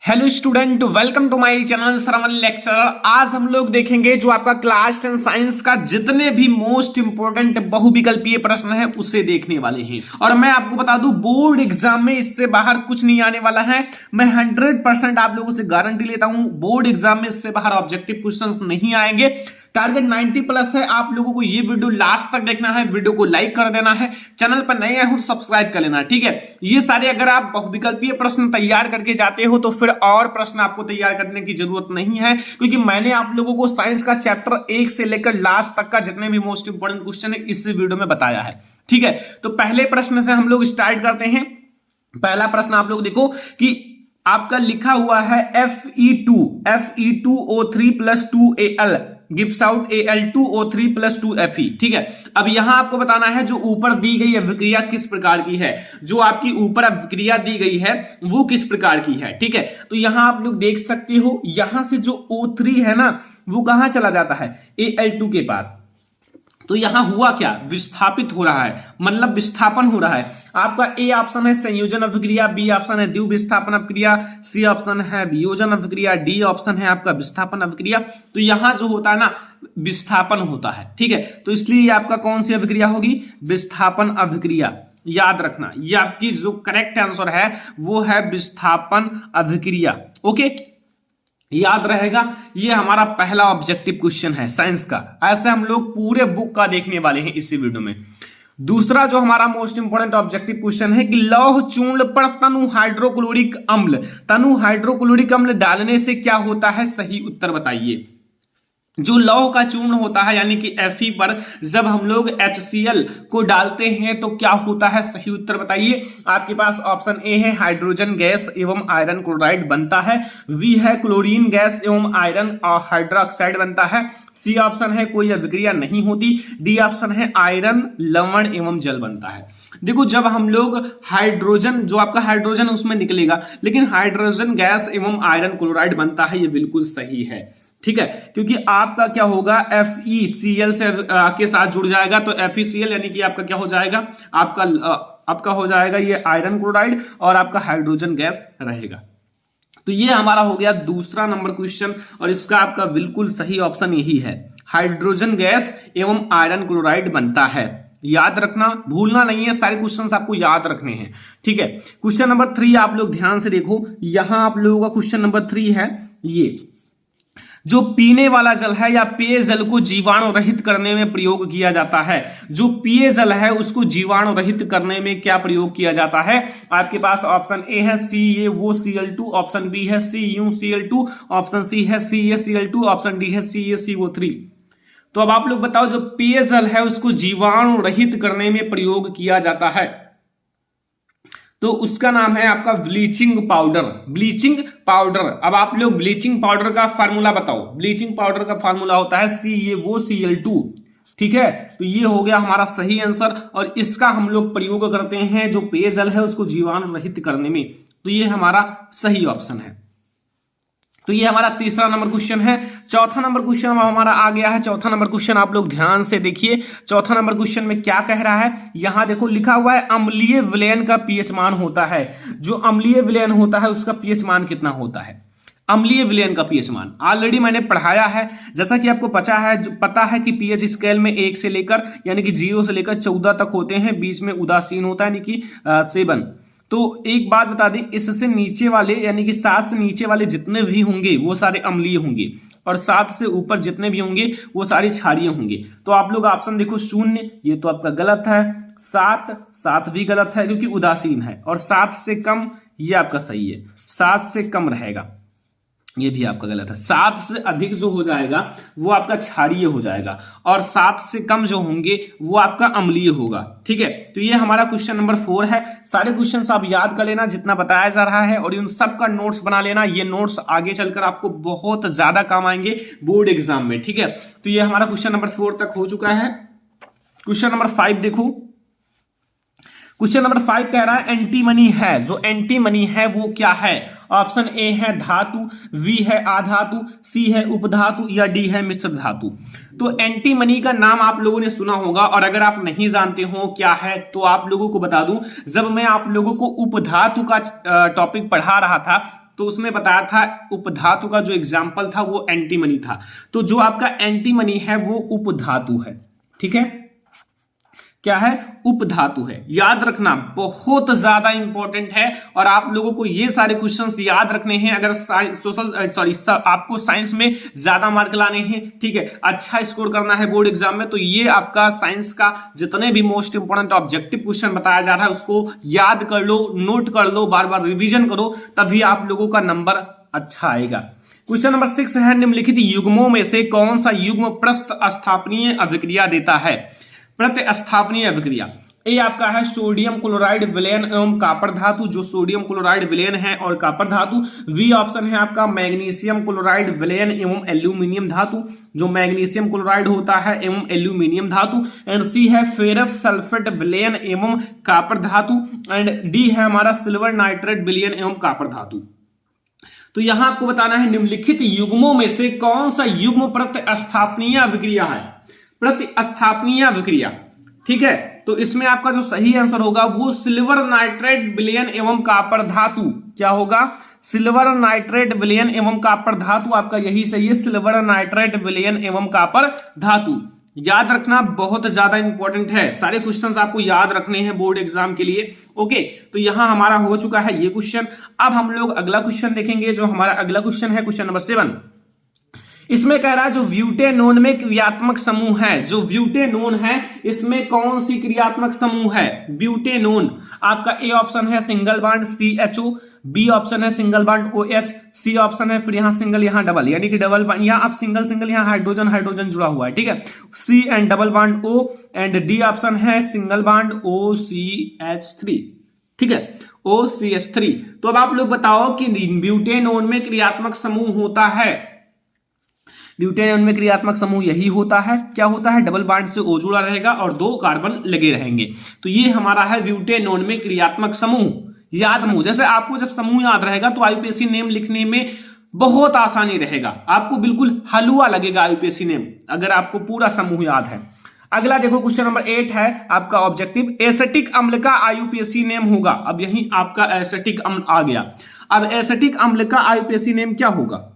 Hello student, welcome to my channel Shravan lecturer. आज हम लोग देखेंगे जो आपका क्लास 10 साइंस का जितने भी मोस्ट इंपोर्टेंट बहुविकल्पीय प्रश्न है उसे देखने वाले हैं। और मैं आपको बता दूं, बोर्ड एग्जाम में इससे बाहर कुछ नहीं आने वाला है। मैं 100% आप लोगों से गारंटी लेता हूं, बोर्ड एग्जाम में इससे बाहर ऑब्जेक्टिव क्वेश्चंस नहीं आएंगे। टारगेट 90+ है। आप लोगों को ये वीडियो लास्ट तक देखना है, वीडियो को लाइक कर देना है, चैनल पर नए आए हो तो सब्सक्राइब कर लेना, ठीक है। ये सारे अगर आप बहुविकल्पीय प्रश्न तैयार करके जाते हो तो फिर और प्रश्न आपको तैयार करने की जरूरत नहीं है, क्योंकि मैंने आप लोगों को साइंस का चैप्टर 1 से लेकर लास्ट तक का जितने भी मोस्ट इंपोर्टेंट क्वेश्चन है इस वीडियो में बताया है, ठीक है। तो पहले प्रश्न से हम लोग स्टार्ट करते हैं। पहला प्रश्न आप लोग देखो कि आपका लिखा हुआ है Fe2O3 + 2Al gives out Al2O3 + 2Fe, ठीक है। अब यहां आपको बताना है जो ऊपर दी गई अभिक्रिया किस प्रकार की है, जो आपकी ऊपर अभिक्रिया दी गई है वो किस प्रकार की है, ठीक है। तो यहां आप लोग देख सकते हो, यहां से जो O3 है ना वो कहां चला जाता है, Al2 के पास। तो यहां हुआ क्या, विस्थापित हो रहा है, मतलब विस्थापन हो रहा है। आपका ए ऑप्शन है संयोजन अभिक्रिया, बी ऑप्शन है द्वितीय विस्थापन अभिक्रिया, सी ऑप्शन है वियोजन अभिक्रिया, डी ऑप्शन है आपका विस्थापन अभिक्रिया। तो यहां जो होता है ना विस्थापन होता है, ठीक है। तो इसलिए आपका कौन सी अभिक्रिया होगी, विस्थापन अभिक्रिया। याद रखना, ये आपकी जो करेक्ट आंसर है वो है विस्थापन अभिक्रिया, ओके, याद रहेगा। ये हमारा पहला ऑब्जेक्टिव क्वेश्चन है साइंस का। ऐसे हम लोग पूरे बुक का देखने वाले हैं इसी वीडियो में। दूसरा जो हमारा मोस्ट इंपोर्टेंट ऑब्जेक्टिव क्वेश्चन है कि लौह चूर्ण पर तनु हाइड्रोक्लोरिक अम्ल डालने से क्या होता है, सही उत्तर बताइए। जो लौह का चूर्ण होता है यानी कि Fe पर जब हम लोग HCl को डालते हैं तो क्या होता है, सही उत्तर बताइए। आपके पास ऑप्शन ए है हाइड्रोजन गैस एवं आयरन क्लोराइड बनता है, बी है क्लोरीन गैस एवं आयरन और हाइड्रोक्साइड बनता है, सी ऑप्शन है कोई अभिक्रिया नहीं होती, डी ऑप्शन है आयरन लवण एवं जल बनता है। देखो, जब हम लोग हाइड्रोजन, जो आपका हाइड्रोजन उसमें निकलेगा, लेकिन हाइड्रोजन गैस एवं आयरन क्लोराइड बनता है, ये बिल्कुल सही है, ठीक है। क्योंकि आपका क्या होगा, FeCl से के साथ जुड़ जाएगा, तो FeCl यानी कि आपका क्या हो जाएगा, आपका हो जाएगा ये आयरन क्लोराइड और आपका हाइड्रोजन गैस रहेगा। तो ये हमारा हो गया दूसरा नंबर क्वेश्चन, और इसका आपका बिल्कुल सही ऑप्शन यही है, हाइड्रोजन गैस एवं आयरन क्लोराइड बनता है। याद रखना, भूलना नहीं है, सारे क्वेश्चंस आपको याद रखने हैं, ठीक है। क्वेश्चन नंबर 3 आप लोग ध्यान से देखो, यहां आप लोगों का क्वेश्चन नंबर 3 है, ये जो पीने वाला जल है या पेयजल को जीवाणु रहित करने में प्रयोग किया जाता है, जो पेयजल है उसको जीवाणु रहित करने में क्या प्रयोग किया जाता है। आपके पास ऑप्शन ए है CaOCl2, ऑप्शन बी है CuCl2, ऑप्शन सी है CaCl2, ऑप्शन डी है CaCO3। तो अब आप लोग बताओ, जो पेयजल है उसको जीवाणु रहित करने में प्रयोग किया जाता है तो उसका नाम है आपका ब्लीचिंग पाउडर। Bleaching powder. अब आप लोग ब्लीचिंग पाउडर का फार्मूला बताओ। ब्लीचिंग पाउडर का फार्मूला होता है CaOCl2, ठीक है। तो ये हो गया हमारा सही आंसर, और इसका हम लोग प्रयोग करते हैं जो पेयजल है उसको जीवाणु रहित करने में। तो ये हमारा सही ऑप्शन है। तो ये हमारा तीसरा नंबर क्वेश्चन है। चौथा नंबर क्वेश्चन हमारा आ गया है। चौथा नंबर क्वेश्चन आप लोग ध्यान से देखिए, चौथा नंबर क्वेश्चन में क्या कह रहा है। यहां देखो लिखा हुआ है अम्लीय विलयन का पीएच मान होता है। जो अम्लीय विलयन होता है उसका पीएच मान कितना होता है, अम्लीय विलयन का पीएच मान ऑलरेडी मैंने पढ़ाया है। जैसा कि आपको पता है कि पीएच स्केल में 1 से लेकर यानी कि 0 से लेकर 14 तक होते हैं, बीच में उदासीन होता है यानी कि 7। तो एक बात बता दें, इससे नीचे वाले यानी कि 7 से नीचे वाले जितने भी होंगे वो सारे अम्लीय होंगे, और 7 से ऊपर जितने भी होंगे वो सारे क्षारीय होंगे। तो आप लोग ऑप्शन देखो 0, ये तो आपका गलत है। 7 भी गलत है क्योंकि उदासीन है, और 7 से कम ये आपका सही है, 7 से कम रहेगा, ये भी आपका गलत है। 7 से अधिक जो हो जाएगा वो आपका क्षारीय हो जाएगा, और 7 से कम जो होंगे वो आपका अम्लीय होगा, ठीक है। तो ये हमारा क्वेश्चन नंबर 4 है। सारे क्वेश्चंस आप याद कर लेना जितना बताया जा रहा है, और इन सब का नोट्स बना लेना। ये नोट्स आगे चलकर आपको बहुत ज्यादा काम आएंगे बोर्ड एग्जाम में, ठीक है। तो ये हमारा क्वेश्चन नंबर 4 तक हो चुका है। क्वेश्चन नंबर 5 देखो। क्वेश्चन नंबर 5 कह रहा है एंटीमनी है, जो एंटीमनी है वो क्या है। ऑप्शन ए है धातु, बी है आधातु, सी है उपधातु, या डी है मिश्र धातु। तो एंटीमनी का नाम आप लोगों ने सुना होगा, और अगर आप नहीं जानते हो क्या है तो आप लोगों को बता दूं, जब मैं आप लोगों को उपधातु का टॉपिक पढ़ा रहा था तो उसमें बताया था उपधातु का जो एग्जाम्पल था वो एंटीमनी था। तो जो आपका एंटीमनी है वो उपधातु है, ठीक है, क्या है, उपधातु है। याद रखना बहुत ज्यादा इंपॉर्टेंट है और आप लोगों को ये सारे क्वेश्चंस याद रखने हैं अगर आपको साइंस में ज्यादा मार्क लाने हैं, ठीक है, अच्छा स्कोर करना है बोर्ड एग्जाम में, तो ये आपका साइंस का जितने भी मोस्ट इंपोर्टेंट ऑब्जेक्टिव क्वेश्चन बताया जा रहा है उसको याद कर लो, नोट कर लो, बार बार रिविजन करो, तभी आप लोगों का नंबर अच्छा आएगा। क्वेश्चन नंबर 6 है, निम्नलिखित युग्मों में से कौन सा युग्म प्रतिस्थापनीय अभिक्रिया देता है? प्रतिस्थापनीय अभिक्रिया ए आपका है सोडियम क्लोराइड विलयन एवं कॉपर धातु, जो सोडियम क्लोराइड विलयन है और कॉपर धातु। बी ऑप्शन है आपका मैग्नीशियम क्लोराइड विलयन एवं एल्यूमिनियम धातु, जो मैग्नीशियम क्लोराइड होता है एवं एल्यूमिनियम धातु। एंड सी है फेरस सल्फेट विलयन एवं कॉपर धातु। एंड डी है हमारा सिल्वर नाइट्रेट विलयन एवं कॉपर धातु। तो यहां आपको बताना है निम्नलिखित युग्मों में से कौन सा युग्म प्रतिस्थापनीय अभिक्रिया है? प्रतिस्थापनीय अभिक्रिया, ठीक है, तो इसमें आपका जो सही आंसर होगा वो सिल्वर नाइट्रेट विलयन एवं कॉपर धातु। क्या होगा? सिल्वर नाइट्रेट विलयन एवं कॉपर धातु, आपका यही सही है, सिल्वर नाइट्रेट विलयन एवं कॉपर धातु। याद रखना बहुत ज्यादा इंपॉर्टेंट है, सारे क्वेश्चंस आपको याद रखने हैं बोर्ड एग्जाम के लिए। ओके, तो यहां हमारा हो चुका है ये क्वेश्चन। अब हम लोग अगला क्वेश्चन देखेंगे, जो हमारा अगला क्वेश्चन है क्वेश्चन नंबर 7। इसमें कह रहा है जो ब्यूटेनोन में क्रियात्मक समूह है, जो ब्यूटेनोन है इसमें कौन सी क्रियात्मक समूह है? ब्यूटेनोन आपका ए ऑप्शन है single bond CHO, B option है single bond OH, C option है फिर यहां सिंगल यहां डबल, यानी कि डबल यहां आप सिंगल सिंगल यहां हाइड्रोजन हाइड्रोजन जुड़ा हुआ है, ठीक है, C and double bond O। And D option है सिंगल बॉन्ड OCH3, ठीक है, OCH3। तो अब आप लोग बताओ कि ब्यूटेनोन में क्रियात्मक समूह होता है, ब्यूटेनोन में क्रियात्मक समूह यही होता है, क्या होता है? डबल बॉन्ड से O जुड़ा रहेगा और 2 कार्बन लगे रहेंगे। तो ये हमारा है ब्यूटेनोन में क्रियात्मक समूह। याद मुंह, जैसे आपको जब समूह याद रहेगा तो IUPAC नेम लिखने में बहुत आसानी रहेगा, आपको बिल्कुल हलवा लगेगा IUPAC नेम अगर आपको पूरा समूह याद है। अगला देखो क्वेश्चन नंबर 8 है आपका ऑब्जेक्टिव, एसिटिक अम्ल का IUPAC नेम होगा। अब यही आपका एसिटिक अम्ल आ गया। अब एसिटिक अम्ल का IUPAC नेम क्या होगा?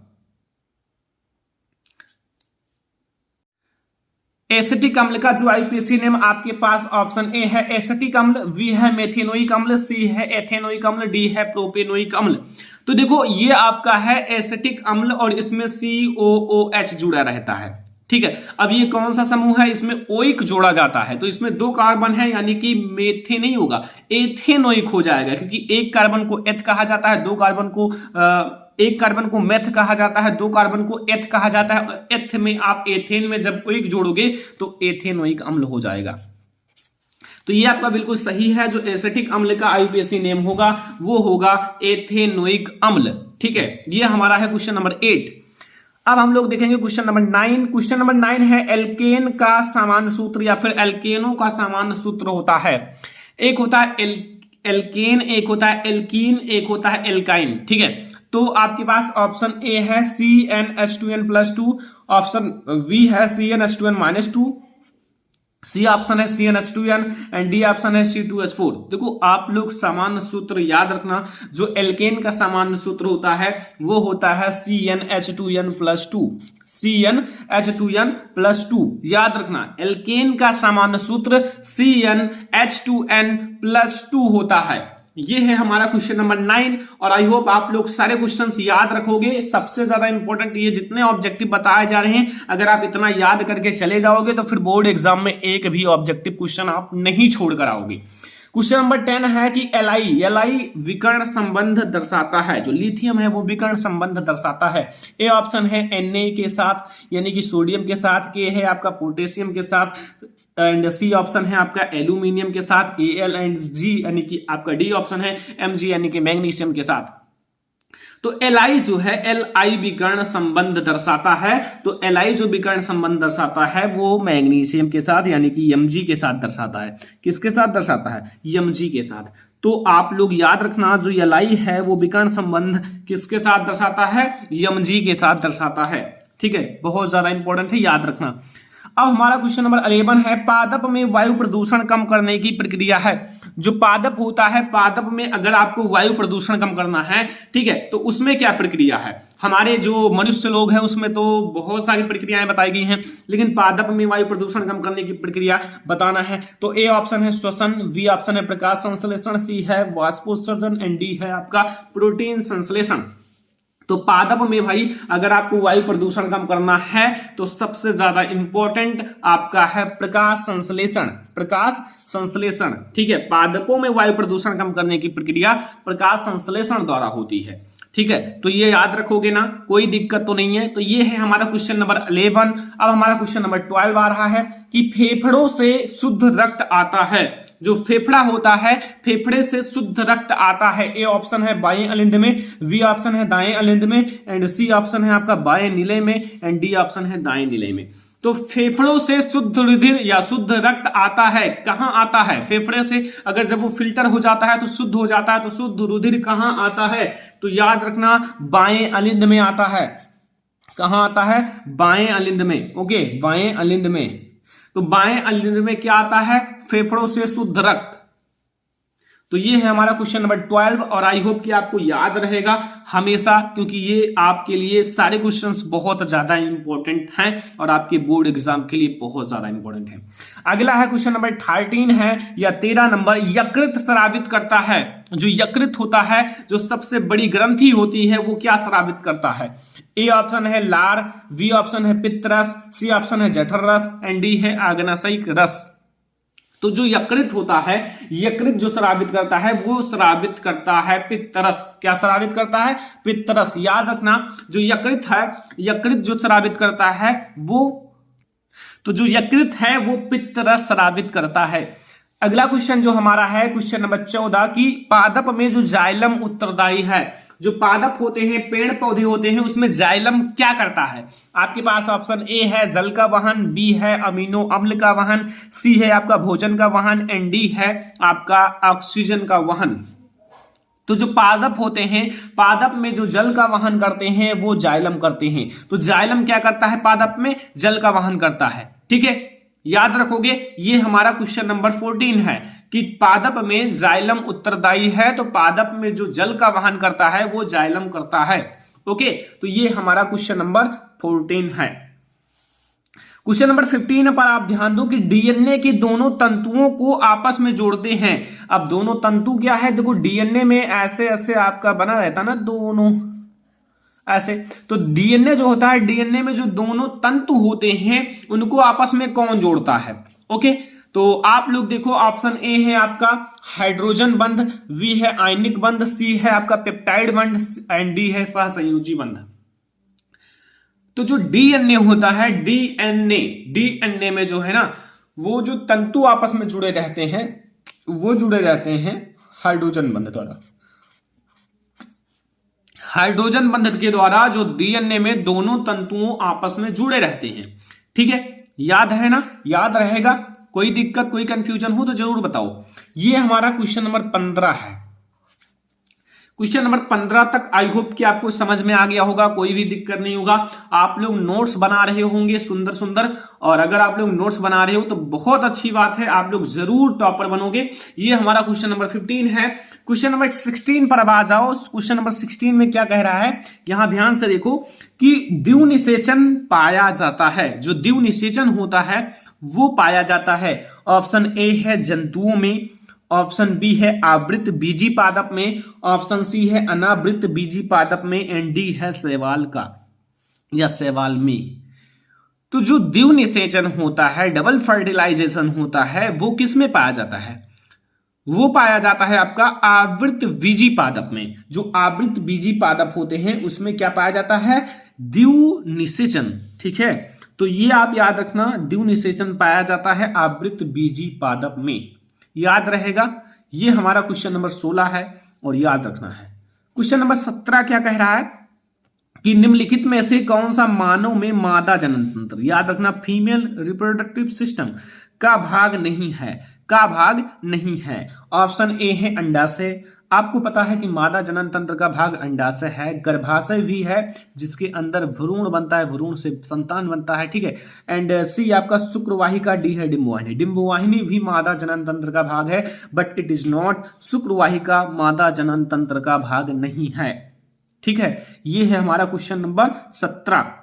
एसिटिक अम्ल का जो IUPAC नेम आपके पास ऑप्शन ए है एसिटिक अम्ल, बी है मेथेनोइक अम्ल, सी है एथेनोइक अम्ल, डी है प्रोपेनोइक अम्ल। तो देखो ये आपका है एसिटिक अम्ल और इसमें COOH जुड़ा रहता है, ठीक है। अब ये कौन सा समूह है? इसमें ओइक जोड़ा जाता है, तो इसमें 2 कार्बन है, यानी कि मेथे नहीं होगा, एथेनोइक हो जाएगा, क्योंकि एक कार्बन को एथ कहा जाता है, 2 कार्बन को एक कार्बन को मेथ कहा जाता है, 2 कार्बन को एथ कहा जाता है। और एथ में आप एथेन में जब ओइक जोड़ोगे तो एथेनोइक अम्ल हो जाएगा। तो ये आपका बिल्कुल सही है, जो एसिटिक अम्ल का IUPAC नेम होगा वो होगा एथेनोइक अम्ल, ठीक है। ये हमारा है क्वेश्चन नंबर 8। अब हम लोग देखेंगे क्वेश्चन नंबर 9। क्वेश्चन नंबर 9 है एल्केन का सामान्य सूत्र या फिर एल्केनों का सामान्य सूत्र होता है। एक होता है एल्केन, एक होता है एल्कीन, एक होता है एल्काइन, ठीक है। तो आपके पास ऑप्शन ए है CnH2n+2, ऑप्शन बी है CnH2n-2, सी ऑप्शन है CnH2n एंड डी ऑप्शन है C2H4। देखो आप लोग सामान्य सूत्र याद रखना, जो एल्केन का सामान्य सूत्र होता है वो होता है CnH2n+2, CnH2n+2। याद रखना एल्केन का सामान्य सूत्र CnH2n+2 होता है। ये है हमारा क्वेश्चन नंबर 9 और आई होप आप लोग सारे क्वेश्चंस याद रखोगे। सबसे ज्यादा इंपॉर्टेंट ये जितने ऑब्जेक्टिव बताए जा रहे हैं, अगर आप इतना याद करके चले जाओगे तो फिर बोर्ड एग्जाम में एक भी ऑब्जेक्टिव क्वेश्चन आप नहीं छोड़ कर आओगे। क्वेश्चन नंबर 10 है कि एलआई विकर्ण संबंध दर्शाता है, जो लिथियम है वो विकर्ण संबंध दर्शाता है। ए ऑप्शन है Na के साथ यानी कि सोडियम के साथ, के है आपका पोटेशियम के साथ, एंड सी ऑप्शन है आपका एल्यूमिनियम के साथ, Al एंड G यानी कि आपका डी ऑप्शन है Mg यानी कि मैग्नीशियम के साथ। तो Li जो है Li विकर्ण संबंध दर्शाता है, तो Li जो विकर्ण संबंध दर्शाता है वो मैग्नीशियम के साथ यानी कि Mg के साथ दर्शाता है। किसके साथ दर्शाता है? Mg के साथ। तो आप लोग याद रखना जो Li है वो विकर्ण संबंध किसके साथ दर्शाता है? Mg के साथ दर्शाता है, ठीक है, बहुत ज्यादा इंपॉर्टेंट है, याद रखना। अब हमारा क्वेश्चन नंबर 11 है, पादप में वायु प्रदूषण कम करने की प्रक्रिया है। जो पादप होता है, पादप में अगर आपको वायु प्रदूषण कम करना है, ठीक है, तो उसमें क्या प्रक्रिया है? हमारे जो मनुष्य लोग हैं उसमें तो बहुत सारी प्रक्रियाएं बताई गई हैं, लेकिन पादप में वायु प्रदूषण कम करने की प्रक्रिया बताना है तो ए ऑप्शन है श्वसन, बी ऑप्शन है प्रकाश संश्लेषण, सी है वाष्पोत्सर्जन एंड डी है आपका प्रोटीन संश्लेषण। तो पादप में भाई अगर आपको वायु प्रदूषण कम करना है तो सबसे ज्यादा इंपॉर्टेंट आपका है प्रकाश संश्लेषण, प्रकाश संश्लेषण, ठीक है। पादपों में वायु प्रदूषण कम करने की प्रक्रिया प्रकाश संश्लेषण द्वारा होती है, ठीक है। तो ये याद रखोगे ना, कोई दिक्कत तो नहीं है। तो ये है हमारा क्वेश्चन नंबर 11। अब हमारा क्वेश्चन नंबर 12 आ रहा है कि फेफड़ों से शुद्ध रक्त आता है। जो फेफड़ा होता है, फेफड़े से शुद्ध रक्त आता है। ए ऑप्शन है बाएं अलिंद में, बी ऑप्शन है दाएं अलिंद में एंड सी ऑप्शन है आपका बाएं नीले में एंड डी ऑप्शन है दाएं नीले में। तो फेफड़ों से शुद्ध रुधिर या शुद्ध रक्त आता है, कहां आता है? फेफड़े से अगर जब वो फिल्टर हो जाता है तो शुद्ध हो जाता है, तो शुद्ध रुधिर कहां आता है? तो याद रखना बाएं अलिंद में आता है। कहां आता है? बाएं अलिंद में, ओके, बाएं अलिंद में। तो बाएं अलिंद में क्या आता है? फेफड़ों से शुद्ध रक्त। तो ये है हमारा क्वेश्चन नंबर 12 और आई होप कि आपको याद रहेगा हमेशा, क्योंकि ये आपके लिए सारे क्वेश्चंस बहुत ज्यादा इंपॉर्टेंट हैं और आपके बोर्ड एग्जाम के लिए बहुत ज्यादा इंपॉर्टेंट है। अगला है क्वेश्चन नंबर 13 है या 13 नंबर, यकृत स्रावित करता है। जो यकृत होता है, जो सबसे बड़ी ग्रंथि होती है, वो क्या स्रावित करता है? ए ऑप्शन है लार, बी ऑप्शन है पित्तरस, सी ऑप्शन है जठर रस एंड डी है आग्नाशयिक रस। तो जो यकृत होता है, यकृत जो स्रावित करता है वो स्रावित करता है पित्तरस। क्या स्रावित करता है? पित्तरस। याद रखना, जो यकृत है, यकृत जो स्रावित करता है वो, तो जो यकृत है वो पित्तरस स्रावित करता है। अगला क्वेश्चन जो हमारा है क्वेश्चन नंबर 14 की पादप में जो जाइलम उत्तरदायी है। जो पादप होते हैं, पेड़ पौधे होते हैं, उसमें जाइलम क्या करता है? आपके पास ऑप्शन ए है जल का वहन, बी है अमीनो अम्ल का वहन, सी है आपका भोजन का वहन एंड डी है आपका ऑक्सीजन का वहन। तो जो पादप होते हैं, पादप में जो जल का वहन करते हैं वो जाइलम करते हैं। तो जाइलम क्या करता है? पादप में जल का वहन करता है, ठीक है। याद रखोगे, ये हमारा क्वेश्चन नंबर 14 है कि पादप में जाइलम उत्तरदायी है। तो पादप में जो जल का वहन करता है वो जाइलम करता है, ओके। तो ये हमारा क्वेश्चन नंबर 14 है। क्वेश्चन नंबर 15 पर आप ध्यान दो कि डीएनए के दोनों तंतुओं को आपस में जोड़ते हैं। अब दोनों तंतु क्या है? देखो, डीएनए में ऐसे ऐसे आपका बना रहता ना, दोनों ऐसे। तो डीएनए जो होता है, डीएनए में जो दोनों तंतु होते हैं उनको आपस में कौन जोड़ता है? ओके, तो आप लोग देखो, ऑप्शन ए है आपका हाइड्रोजन बंध, बी है आयनिक बंध, सी है आपका पेप्टाइड बंध एंड डी है सहसंयोजी बंध। तो जो डीएनए होता है, डीएनए में जो है ना, वो जो तंतु आपस में जुड़े रहते हैं वो जुड़े रहते हैं हाइड्रोजन बंध द्वारा। हाइड्रोजन बंध के द्वारा जो डीएनए में दोनों तंतुओं आपस में जुड़े रहते हैं, ठीक है। याद है ना? याद रहेगा? कोई दिक्कत, कोई कंफ्यूजन हो तो जरूर बताओ। ये हमारा क्वेश्चन नंबर 15 है। क्वेश्चन नंबर 15 तक आई होप कि आपको समझ में आ गया होगा, कोई भी दिक्कत नहीं होगा। आप लोग नोट्स बना रहे होंगे सुंदर सुंदर, और अगर आप लोग नोट्स बना रहे हो तो बहुत अच्छी बात है, आप लोग जरूर टॉपर बनोगे। ये हमारा क्वेश्चन नंबर 15 है। क्वेश्चन नंबर 16 पर अब आ जाओ। क्वेश्चन नंबर 16 में क्या कह रहा है, यहां ध्यान से देखो कि द्विनिषेचन पाया जाता है। जो द्विनिषेचन होता है वो पाया जाता है। ऑप्शन ए है जंतुओं में, ऑप्शन बी है आवृत बीजी पादप में, ऑप्शन सी है अनावृत बीजी पादप में एंड डी है शैवाल का या शैवाल में। तो जो द्विनिषेचन होता है, डबल फर्टिलाइजेशन होता है, वो किस में पाया जाता है? वो पाया जाता है आपका आवृत बीजी पादप में। जो आवृत बीजी पादप होते हैं उसमें क्या पाया जाता है? द्विनिषेचन, ठीक है। तो ये आप याद रखना, द्विनिषेचन पाया जाता है आवृत बीजी पादप में। याद रहेगा? ये हमारा क्वेश्चन नंबर 16 है और याद रखना है। क्वेश्चन नंबर 17 क्या कह रहा है कि निम्नलिखित में से कौन सा मानव में मादा जनन तंत्र, याद रखना फीमेल रिप्रोडक्टिव सिस्टम का भाग नहीं है? का भाग नहीं है। ऑप्शन ए है अंडाशय, आपको पता है कि मादा जनन तंत्र का भाग अंडाशय है, गर्भाशय भी है जिसके अंदर भ्रूण बनता है, भ्रूण से संतान बनता है, ठीक है। एंड सी आपका शुक्रवाहिका, डी है डिंबवाहिनी। डिंबवाहिनी भी मादा जनन तंत्र का भाग है, बट इट इज नॉट, शुक्रवाहिका मादा जनन तंत्र का भाग नहीं है, ठीक है। ये है हमारा क्वेश्चन नंबर 17।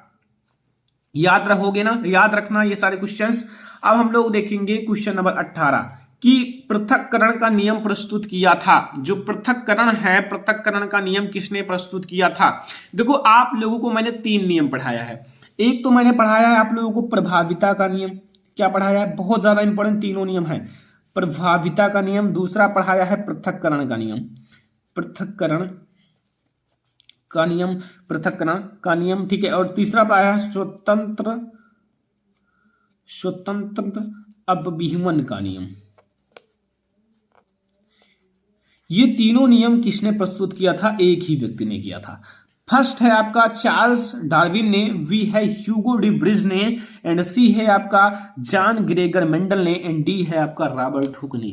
याद रहोगे ना, याद रखना ये सारे क्वेश्चंस। अब हम लोग देखेंगे क्वेश्चन नंबर 18 कि पृथक्करण का नियम प्रस्तुत किया था। जो पृथक्करण है, पृथक्करण का नियम किसने प्रस्तुत किया था? देखो आप लोगों को मैंने 3 नियम पढ़ाया है। एक तो मैंने पढ़ाया है आप लोगों को प्रभाविता का नियम। क्या पढ़ाया है? बहुत ज्यादा इंपॉर्टेंट तीनों नियम है। प्रभाविता का नियम, दूसरा पढ़ाया है पृथक्करण का नियम, पृथक्करण का नियम, पृथक्करण का नियम, ठीक है। और तीसरा पढ़ाया है स्वतंत्र अपव्यूहन का नियम। ये तीनों नियम किसने प्रस्तुत किया था? एक ही व्यक्ति ने किया था। फर्स्ट है आपका चार्ल्स डार्विन ने, बी है ह्यूगो डी ब्रिज ने, एंड सी है आपका जॉन ग्रेगर मेंडल ने, एंड डी है आपका रॉबर्ट हुक ने।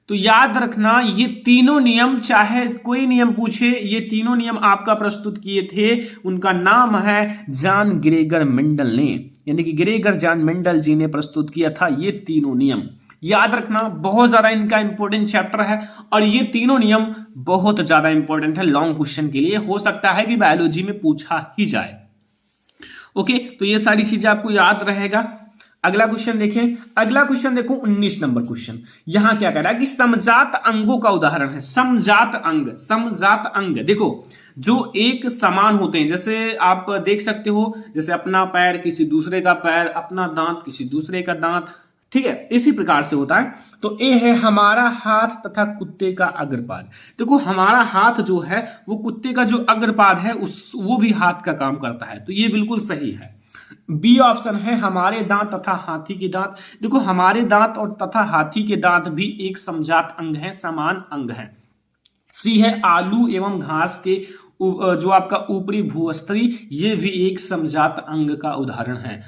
तो याद रखना ये तीनों नियम, चाहे कोई नियम पूछे, ये तीनों नियम आपका प्रस्तुत किए थे, उनका नाम है जॉन ग्रेगर मेंडल ने, यानी कि ग्रेगर जॉन मेंडल जी ने प्रस्तुत किया था ये तीनों नियम। याद रखना, बहुत ज्यादा इनका इंपॉर्टेंट चैप्टर है और ये तीनों नियम बहुत ज्यादा इंपॉर्टेंट है लॉन्ग क्वेश्चन के लिए। हो सकता है कि बायोलॉजी में पूछा ही जाए। ओके, तो ये सारी चीजें आपको याद रहेगा। अगला क्वेश्चन देखें, अगला क्वेश्चन देखो 19 नंबर क्वेश्चन। यहां क्या कह रहा है कि समजात अंगों का उदाहरण है। समजात अंग, समजात अंग देखो जो एक समान होते हैं, जैसे आप देख सकते हो, जैसे अपना पैर किसी दूसरे का पैर, अपना दांत किसी दूसरे का दांत, ठीक है, इसी प्रकार से होता है। तो ए है हमारा हाथ तथा कुत्ते का अग्रपाद। देखो हमारा हाथ जो है वो कुत्ते का जो अग्रपाद है वो भी हाथ का काम करता है, तो ये बिल्कुल सही है। बी ऑप्शन है हमारे दांत तथा हाथी के दांत। देखो हमारे दांत और तथा हाथी के दांत भी एक समजात अंग है, समान अंग है। सी है आलू एवं घास के जो आपका ऊपरी भूस्तरी, ये भी एक समजात अंग का उदाहरण है,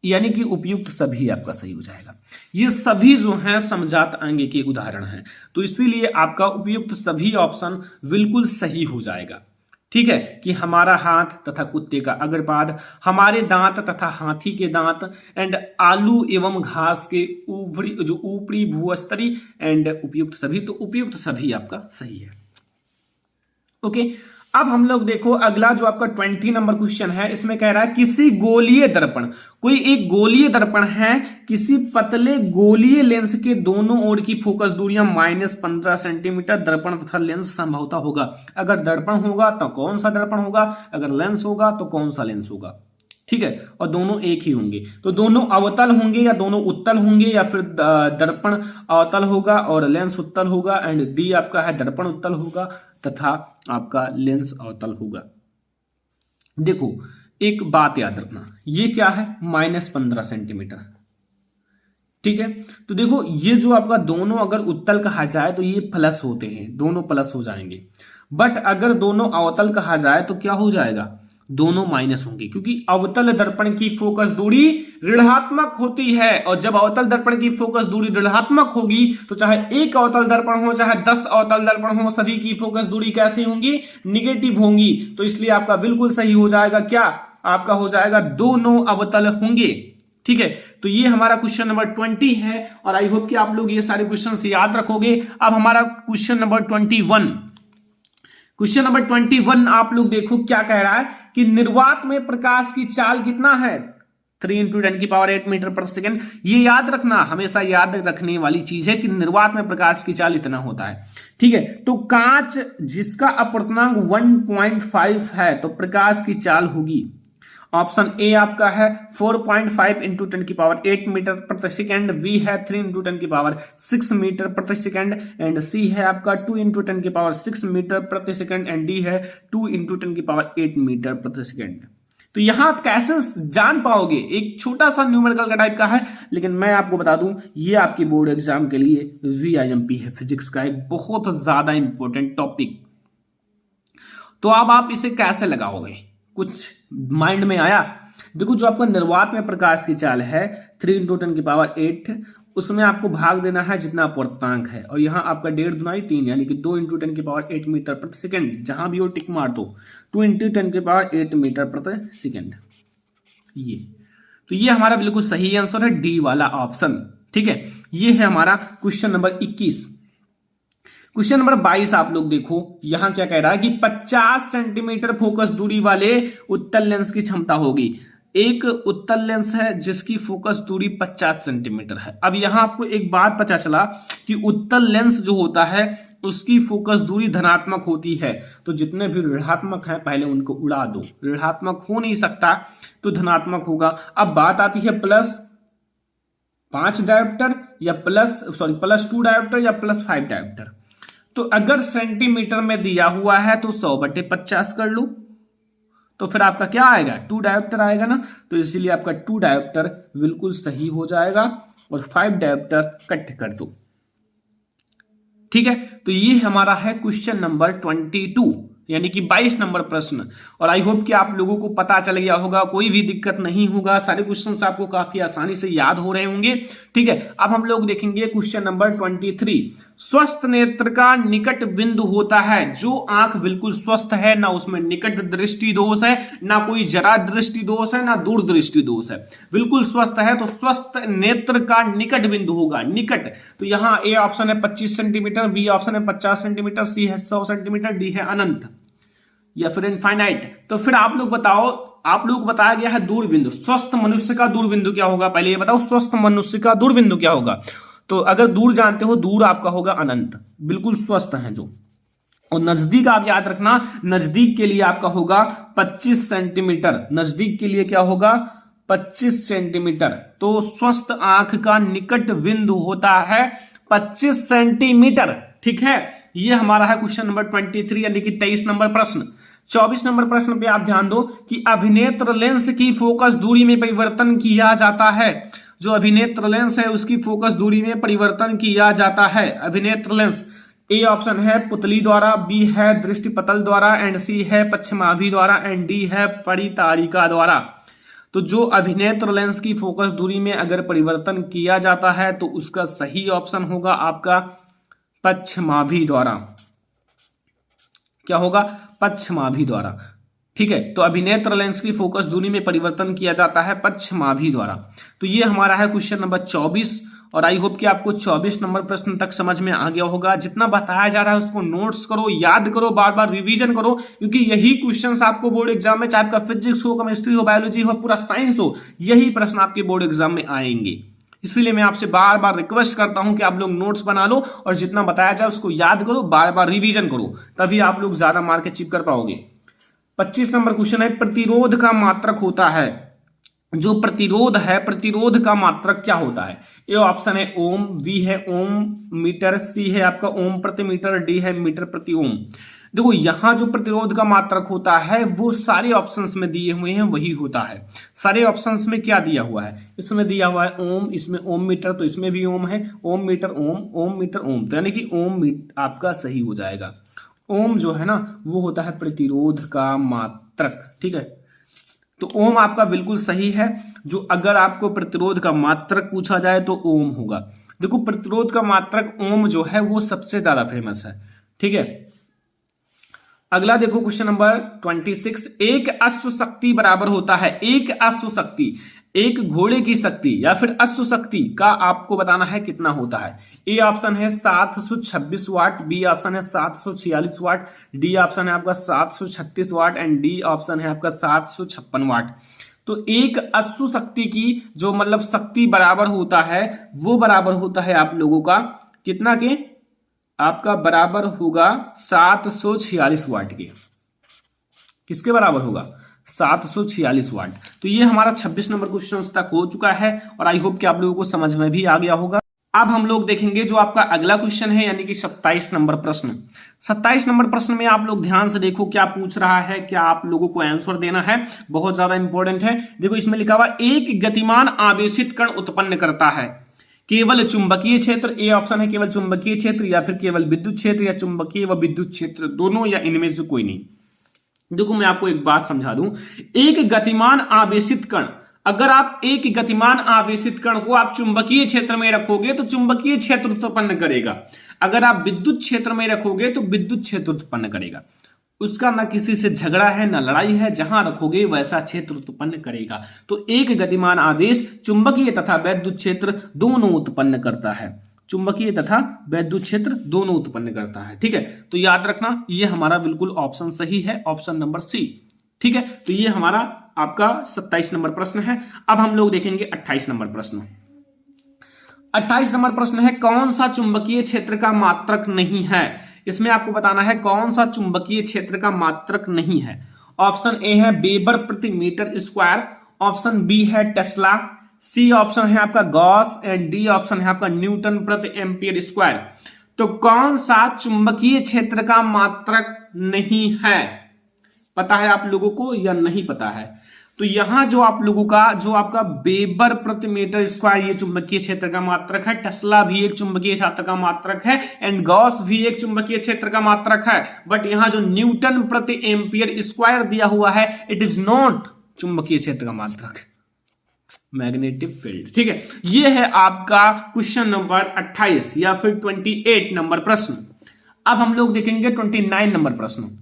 यानी कि उपयुक्त सभी आपका सही हो जाएगा। ये सभी जो हैं समजात अंग के उदाहरण हैं, तो इसीलिए आपका उपयुक्त सभी ऑप्शन बिल्कुल सही हो जाएगा, ठीक है। कि हमारा हाथ तथा कुत्ते का अग्रपाद, हमारे दांत तथा हाथी के दांत, एंड आलू एवं घास के ऊपरी भूस्तरी, एंड उपयुक्त सभी। तो उपयुक्त सभी आपका सही है। ओके, अब हम लोग देखो अगला जो आपका 20 नंबर क्वेश्चन है, इसमें कह रहा है किसी गोलीय दर्पण, कोई एक गोलीय दर्पण है, किसी पतले गोलीय लेंस के दोनों ओर की फोकस दूरियां -15 सेंटीमीटर, दर्पण तथा लेंस संभवतः होगा। अगर दर्पण होगा तो कौन सा दर्पण होगा, अगर लेंस होगा तो कौन सा लेंस होगा, ठीक है। और दोनों एक ही होंगे, तो दोनों अवतल होंगे या दोनों उत्तल होंगे, या फिर दर्पण अवतल होगा और लेंस उत्तल होगा, एंड डी आपका है दर्पण उत्तल होगा तथा आपका लेंस अवतल होगा। देखो एक बात याद रखना, ये क्या है -15 सेंटीमीटर, ठीक है। तो देखो ये जो आपका दोनों अगर उत्तल कहा जाए तो ये प्लस होते हैं, दोनों प्लस हो जाएंगे, बट अगर दोनों अवतल कहा जाए तो क्या हो जाएगा, दोनों माइनस होंगे, क्योंकि अवतल दर्पण की फोकस दूरी ऋणात्मक होती है, और जब अवतल दर्पण की फोकस दूरी ऋणात्मक होगी तो चाहे एक अवतल दर्पण हो चाहे 10 अवतल दर्पण हो, सभी की फोकस दूरी कैसी होंगी, निगेटिव होंगी। तो इसलिए आपका बिल्कुल सही हो जाएगा, क्या आपका हो जाएगा, दोनों अवतल होंगे, ठीक है। तो ये हमारा क्वेश्चन नंबर 20 है, और आई होप कि आप लोग ये सारे क्वेश्चन याद रखोगे। अब हमारा क्वेश्चन नंबर 21, क्वेश्चन नंबर 21 आप लोग देखो क्या कह रहा है कि निर्वात में प्रकाश की चाल कितना है, 3 × 10⁸ मीटर प्रति सेकंड। ये याद रखना, हमेशा याद रखने वाली चीज है कि निर्वात में प्रकाश की चाल इतना होता है, ठीक है। तो कांच जिसका अपवर्तनांक 1.5 है तो प्रकाश की चाल होगी, ऑप्शन ए आपका है 4.5 × 10⁸ मीटर प्रति सेकंड, बी है 3 × 10⁶ मीटर प्रति सेकंड, एंड सी है आपका 2 × 10⁶ मीटर प्रति सेकंड, एंड डी है 2 × 10⁸ मीटर प्रति सेकंड। तो यहां कैसे जान पाओगे, एक छोटा सा न्यूमेरिकल का टाइप का है, लेकिन मैं आपको बता दूं ये आपके बोर्ड एग्जाम के लिए VIMP है, फिजिक्स का एक बहुत ज्यादा इंपॉर्टेंट टॉपिक। तो अब आप इसे कैसे लगाओगे, कुछ माइंड में आया? देखो जो आपका निर्वात में प्रकाश की चाल है 3 × 10⁸ उसमें आपको भाग देना है जितना अपूर्णांक है, और यहाँ आपका 1.5 दुनाई 3 यानी कि 2 × 10⁸ मीटर प्रति सेकंड, जहां भी वो टिक मार दो 2 × 10⁸ मीटर प्रति सेकंड। ये तो ये हमारा बिल्कुल सही आंसर है, डी वाला ऑप्शन। ठीक है, ये है हमारा क्वेश्चन नंबर 21। क्वेश्चन नंबर 22 आप लोग देखो, यहां क्या कह रहा है कि 50 सेंटीमीटर फोकस दूरी वाले उत्तल लेंस की क्षमता होगी। एक उत्तल लेंस है जिसकी फोकस दूरी 50 सेंटीमीटर है। अब यहां आपको एक बात पता चला कि उत्तल लेंस जो होता है उसकी फोकस दूरी धनात्मक होती है, तो जितने भी ऋणात्मक हैं पहले उनको उड़ा दो, ऋणात्मक हो नहीं सकता तो धनात्मक होगा। अब बात आती है +5 डायोप्टर या +2 डायोप्टर या +5 डायोप्टर। तो अगर सेंटीमीटर में दिया हुआ है तो 100/50 कर लो, तो फिर आपका क्या आएगा, 2 डायोप्टर आएगा ना, तो इसीलिए आपका 2 डायोप्टर बिल्कुल सही हो जाएगा और 5 डायोप्टर कट कर दो। ठीक है, तो ये हमारा है क्वेश्चन नंबर 22 यानी कि 22 नंबर प्रश्न। और आई होप कि आप लोगों को पता चल गया होगा, कोई भी दिक्कत नहीं होगा, सारे क्वेश्चंस आपको काफी आसानी से याद हो रहे होंगे। ठीक है, अब हम लोग देखेंगे क्वेश्चन नंबर 23। स्वस्थ नेत्र का निकट बिंदु होता है, जो आंख बिल्कुल स्वस्थ है, ना उसमें निकट दृष्टि दोष है, ना कोई जरा दृष्टि दोष है, ना दूर दृष्टि दोष है, बिल्कुल स्वस्थ है, तो स्वस्थ नेत्र का निकट बिंदु होगा, निकट। तो यहाँ ए ऑप्शन है 25 सेंटीमीटर, बी ऑप्शन है 50 सेंटीमीटर, सी है 100 सेंटीमीटर, डी है अनंत या फिर इनफाइनाइट। तो फिर आप लोग बताओ, आप लोग बताया गया है दूर बिंदु, स्वस्थ मनुष्य का दूर बिंदु क्या होगा, पहले ये बताओ स्वस्थ मनुष्य का दूर बिंदु क्या होगा। तो अगर दूर जानते हो, दूर आपका होगा अनंत, बिल्कुल स्वस्थ है जो। और नजदीक आप याद रखना, नजदीक के लिए आपका होगा 25 सेंटीमीटर, नजदीक के लिए क्या होगा 25 सेंटीमीटर। तो स्वस्थ आंख का निकट बिंदु होता है 25 सेंटीमीटर। ठीक है, ये हमारा है क्वेश्चन नंबर 23 यानी कि 23 नंबर प्रश्न। 24 नंबर प्रश्न पे आप ध्यान दो कि अभिनेत्र लेंस की फोकस दूरी में परिवर्तन किया जाता है। जो अभिनेत्र लेंस है उसकी फोकस दूरी में परिवर्तन किया जाता है। अभिनेत्र लेंस, ए ऑप्शन है पुतली द्वारा, बी है दृष्टिपटल द्वारा, एंड सी है पश्चिमाभि द्वारा, एंड डी है परितारिका द्वारा। तो जो अभिनेत्र लेंस की फोकस दूरी में अगर परिवर्तन किया जाता है तो उसका सही ऑप्शन होगा आपका पश्चिमाभि द्वारा। क्या होगा, पश्चिमाभि द्वारा। ठीक है, तो अभिनेत्र लेंस की फोकस दूरी में परिवर्तन किया जाता है पश्चिमाभि द्वारा। तो ये हमारा है क्वेश्चन नंबर 24। और आई होप कि आपको 24 नंबर प्रश्न तक समझ में आ गया होगा। जितना बताया जा रहा है उसको नोट्स करो, याद करो, बार बार रिवीजन करो, क्योंकि यही क्वेश्चंस आपको बोर्ड एग्जाम में, चाहे आपका फिजिक्स हो, केमिस्ट्री हो, बायोलॉजी हो, पूरा साइंस हो, यही प्रश्न आपके बोर्ड एग्जाम में आएंगे। इसलिए मैं आपसे बार बार रिक्वेस्ट करता हूं कि आप लोग नोट्स बना लो और जितना बताया जाए उसको याद करो, बार बार रिवीजन करो, तभी आप लोग ज्यादा मार्क अचीव कर पाओगे। 25 नंबर क्वेश्चन है, प्रतिरोध का मात्रक होता है। जो प्रतिरोध है, प्रतिरोध का मात्रक क्या होता है। ए ऑप्शन है ओम, बी है ओम मीटर, सी है आपका ओम प्रति मीटर, डी है मीटर प्रति ओम। देखो यहां जो प्रतिरोध का मात्रक होता है वो सारे ऑप्शंस में दिए हुए हैं वही होता है। सारे ऑप्शंस में क्या दिया हुआ है, इसमें दिया हुआ है ओम, इसमें ओम मीटर, तो इसमें भी ओम है, ओम मीटर ओम, ओम मीटर ओम, तो यानी कि ओम आपका सही हो जाएगा। ओम जो है ना वो होता है प्रतिरोध का मात्रक। ठीक है, तो ओम आपका बिल्कुल सही है। जो अगर आपको प्रतिरोध का मात्रक पूछा जाए तो ओम होगा। देखो प्रतिरोध का मात्रक ओम जो है वो सबसे ज्यादा फेमस है। ठीक है, अगला देखो क्वेश्चन नंबर 26। एक अश्व शक्ति बराबर होता है, एक अश्व शक्ति, एक घोड़े की शक्ति या फिर अश्व शक्ति का आपको बताना है कितना होता है। ए ऑप्शन है 726 वाट, बी ऑप्शन है 746 वाट, डी ऑप्शन है आपका 736 वाट, एंड डी ऑप्शन है आपका 756 वाट। तो एक अश्व शक्ति की जो मतलब शक्ति बराबर होता है वो बराबर होता है आप लोगों का कितना के, आपका बराबर होगा 746 वाट के। किसके बराबर होगा, 746 वाट। तो ये हमारा 26 नंबर क्वेश्चन तक हो चुका है और आई होप कि आप लोगों को समझ में भी आ गया होगा। अब हम लोग देखेंगे जो आपका अगला क्वेश्चन है यानी कि 27 नंबर प्रश्न। 27 नंबर प्रश्न में आप लोग ध्यान से देखो क्या पूछ रहा है, क्या आप लोगों को आंसर देना है, बहुत ज्यादा इंपॉर्टेंट है। देखो इसमें लिखा हुआ एक गतिमान आवेशित कण उत्पन्न करता है केवल चुंबकीय क्षेत्र। ए ऑप्शन है केवल चुंबकीय क्षेत्र या फिर केवल विद्युत क्षेत्र या चुंबकीय व विद्युत क्षेत्र दोनों या इनमें से कोई नहीं। देखो मैं आपको एक बात समझा दूं, एक गतिमान आवेशित कण, अगर आप एक गतिमान आवेशित कण को आप चुंबकीय क्षेत्र में रखोगे तो चुंबकीय क्षेत्र उत्पन्न करेगा, अगर आप विद्युत क्षेत्र में रखोगे तो विद्युत क्षेत्र उत्पन्न करेगा। उसका ना किसी से झगड़ा है ना लड़ाई है, जहां रखोगे वैसा क्षेत्र उत्पन्न करेगा। तो एक गतिमान आवेश चुंबकीय तथा वैद्युत क्षेत्र दोनों उत्पन्न करता है, चुंबकीय तथा वैद्युत क्षेत्र दोनों उत्पन्न करता है। ठीक है, तो याद रखना ये हमारा बिल्कुल ऑप्शन सही है, ऑप्शन नंबर सी। ठीक है, तो ये हमारा आपका 27 नंबर प्रश्न है। अब हम लोग देखेंगे 28 नंबर प्रश्न। 28 नंबर प्रश्न है, कौन सा चुंबकीय क्षेत्र का मात्रक नहीं है? इसमें आपको बताना है कौन सा चुंबकीय क्षेत्र का मात्रक नहीं है। ऑप्शन ए है वेबर प्रति मीटर स्क्वायर, ऑप्शन बी है टेस्ला, सी ऑप्शन है आपका गॉस एंड डी ऑप्शन है आपका न्यूटन प्रति एम्पियर स्क्वायर। तो कौन सा चुंबकीय क्षेत्र का मात्रक नहीं है? पता है आप लोगों को या नहीं पता है? तो यहां जो आप लोगों का जो आपका वेबर प्रति मीटर स्क्वायर ये चुंबकीय क्षेत्र का मात्रक है, टेस्ला भी एक चुंबकीय क्षेत्र का मात्रक है एंड गॉस भी एक चुंबकीय क्षेत्र का मात्रक है, बट यहां जो न्यूटन प्रति एम्पियर स्क्वायर दिया हुआ है इट इज नॉट चुंबकीय क्षेत्र का मात्रक, मैग्नेटिक फील्ड। ठीक है, ये है आपका क्वेश्चन नंबर 28 या फिर 28 नंबर प्रश्न। अब हम लोग देखेंगे 29 नंबर प्रश्न।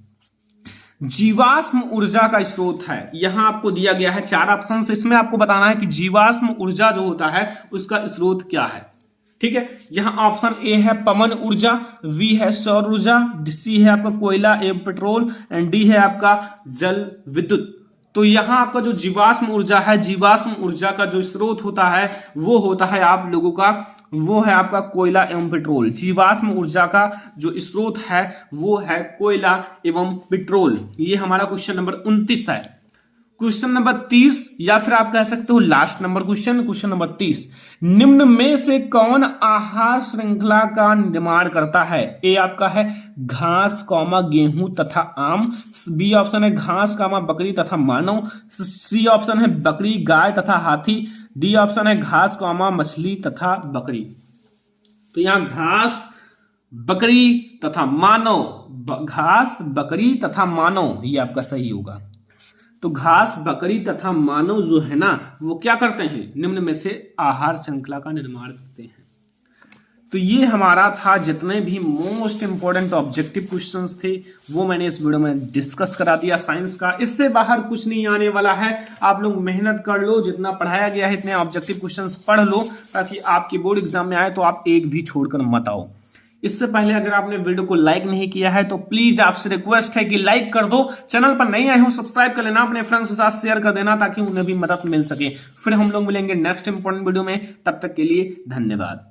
जीवाश्म ऊर्जा का स्रोत है, यहां आपको दिया गया है 4 ऑप्शन, इसमें आपको बताना है कि जीवाश्म ऊर्जा जो होता है उसका स्रोत क्या है। ठीक है, यहां ऑप्शन ए है पवन ऊर्जा, बी है सौर ऊर्जा, सी है आपका कोयला एवं पेट्रोल एंड डी है आपका जल विद्युत। तो यहां आपका जो जीवाश्म ऊर्जा है, जीवाश्म ऊर्जा का जो स्रोत होता है वो होता है आप लोगों का, वो है आपका कोयला एवं पेट्रोल। जीवाश्म ऊर्जा का जो स्रोत है वो है कोयला एवं पेट्रोल। ये हमारा क्वेश्चन नंबर 29 है। क्वेश्चन नंबर 30 या फिर आप कह सकते हो last number question, question number 30, निम्न में से कौन आहार श्रृंखला का निर्माण करता है? ए आपका है घास कौमा गेहूं तथा आम, बी ऑप्शन है घास कौमा बकरी तथा मानव, सी ऑप्शन है बकरी गाय तथा हाथी, डी ऑप्शन है घास कौमा मछली तथा बकरी। तो यहां घास बकरी तथा मानव, घास बकरी तथा मानव ये आपका सही होगा। तो घास बकरी तथा मानव जो है ना वो क्या करते हैं? निम्न में से आहार श्रृंखला का निर्माण करते हैं। तो ये हमारा था जितने भी मोस्ट इंपॉर्टेंट ऑब्जेक्टिव क्वेश्चंस थे वो मैंने इस वीडियो में डिस्कस करा दिया साइंस का। इससे बाहर कुछ नहीं आने वाला है, आप लोग मेहनत कर लो, जितना पढ़ाया गया है इतने ऑब्जेक्टिव क्वेश्चंस पढ़ लो ताकि आपके बोर्ड एग्जाम में आए तो आप एक भी छोड़कर मत आओ। इससे पहले अगर आपने वीडियो को लाइक नहीं किया है तो प्लीज आपसे रिक्वेस्ट है कि लाइक कर दो, चैनल पर नहीं आए हो सब्सक्राइब कर लेना, अपने फ्रेंड्स के साथ शेयर कर देना ताकि उन्हें भी मदद मिल सके। फिर हम लोग मिलेंगे नेक्स्ट इंपॉर्टेंट वीडियो में, तब तक के लिए धन्यवाद।